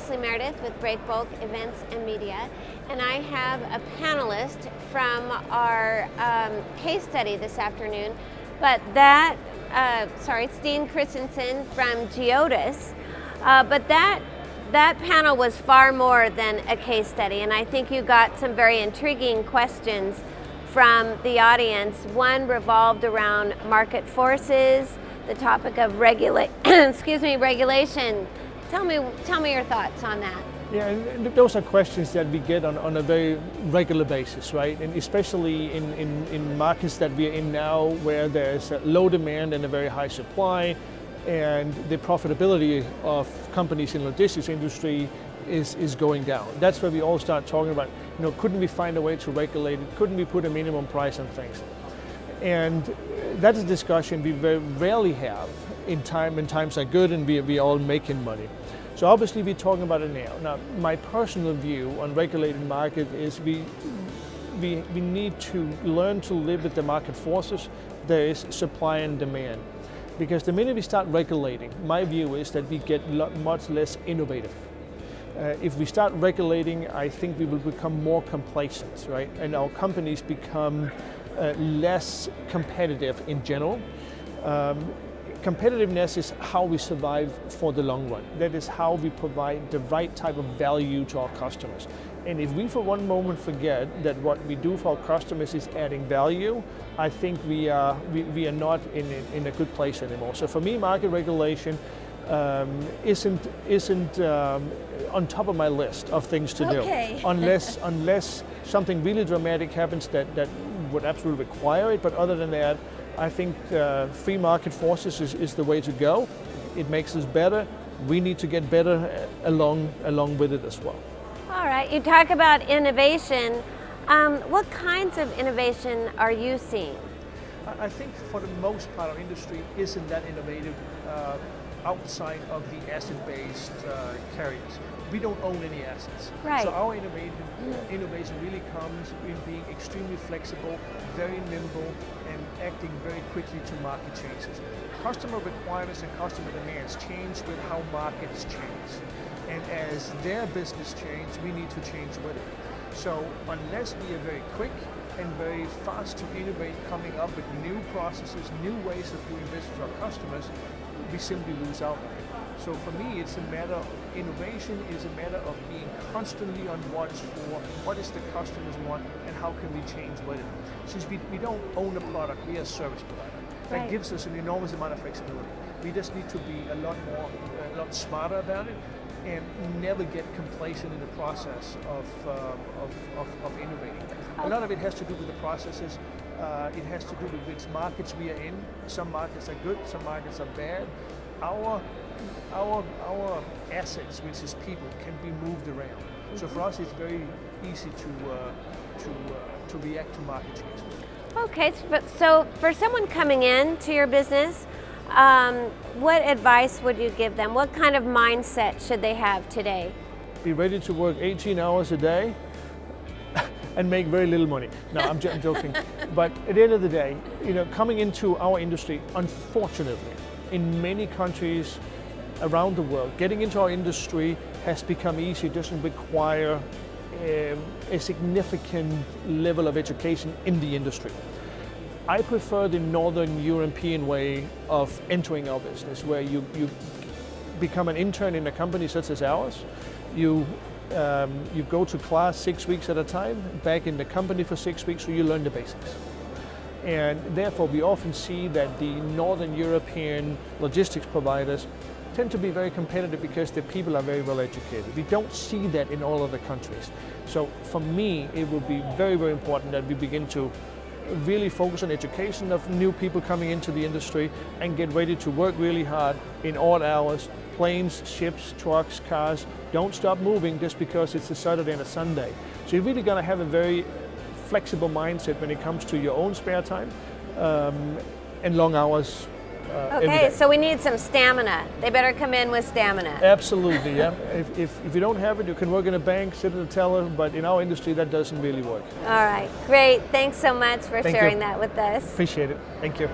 Leslie Meredith with Breakbulk Events and Media, and I have a panelist from our case study this afternoon, but Steen Christiensen from Geodis, but that panel was far more than a case study, and I think you got some very intriguing questions from the audience. One revolved around market forces, the topic of regulation. Tell me your thoughts on that. Yeah, and those are questions that we get on a very regular basis, right? And especially in markets that we're in now, where there's a low demand and a very high supply, and the profitability of companies in the logistics industry is going down. That's where we all start talking about, couldn't we find a way to regulate it? Couldn't we put a minimum price on things? And that's a discussion we very rarely have when times are good and we all making money. So obviously we're talking about it now. Now, my personal view on regulated market is we need to learn to live with the market forces. There is supply and demand. Because the minute we start regulating, my view is that we get much less innovative. If we start regulating, I think we will become more complacent, right? And our companies become less competitive in general. Competitiveness is how we survive for the long run. That is how we provide the right type of value to our customers. And if we for one moment forget that what we do for our customers is adding value, I think we are not in a good place anymore. So for me, market regulation isn't on top of my list of things to do, unless something really dramatic happens that would absolutely require it. But other than that, I think free market forces is the way to go. It makes us better. We need to get better along with it as well. All right, you talk about innovation. What kinds of innovation are you seeing? I think for the most part, our industry isn't that innovative outside of the asset-based carriers. We don't own any assets. Right. So our innovation really comes in being extremely flexible, very nimble, and acting very quickly to market changes. Customer requirements and customer demands change with how markets change. And as their business changes, we need to change with it. So unless we are very quick and very fast to innovate, coming up with new processes, new ways of doing business with our customers, we simply lose out. So for me, it's a matter of innovation is a matter of being constantly on watch for what is the customers want and how can we change with it. Since we don't own a product, we are a service provider. That Right. gives us an enormous amount of flexibility. We just need to be a lot smarter about it and never get complacent in the process of innovating. A lot of it has to do with the processes. It has to do with which markets we are in. Some markets are good, some markets are bad. Our assets, which is people, can be moved around. So for us, it's very easy to react to market changes. Okay, so for someone coming in to your business, what advice would you give them? What kind of mindset should they have today? Be ready to work 18 hours a day and make very little money. No, I'm joking. But at the end of the day, coming into our industry, unfortunately, in many countries around the world, getting into our industry has become easy. It doesn't require a significant level of education in the industry. I prefer the Northern European way of entering our business, where you become an intern in a company such as ours. You go to class 6 weeks at a time, back in the company for 6 weeks, so you learn the basics. And therefore, we often see that the Northern European logistics providers tend to be very competitive because the people are very well educated. We don't see that in all other countries. So for me, it will be very, very important that we begin to really focus on education of new people coming into the industry and get ready to work really hard in odd hours. Planes, ships, trucks, cars, don't stop moving just because it's a Saturday and a Sunday. So you're really gonna have a very flexible mindset when it comes to your own spare time and long hours. Okay, so we need some stamina. They better come in with stamina. Absolutely, yeah. If you don't have it, you can work in a bank, sit at a teller, but in our industry, that doesn't really work. All right, great. Thanks so much for sharing that with us. Appreciate it. Thank you.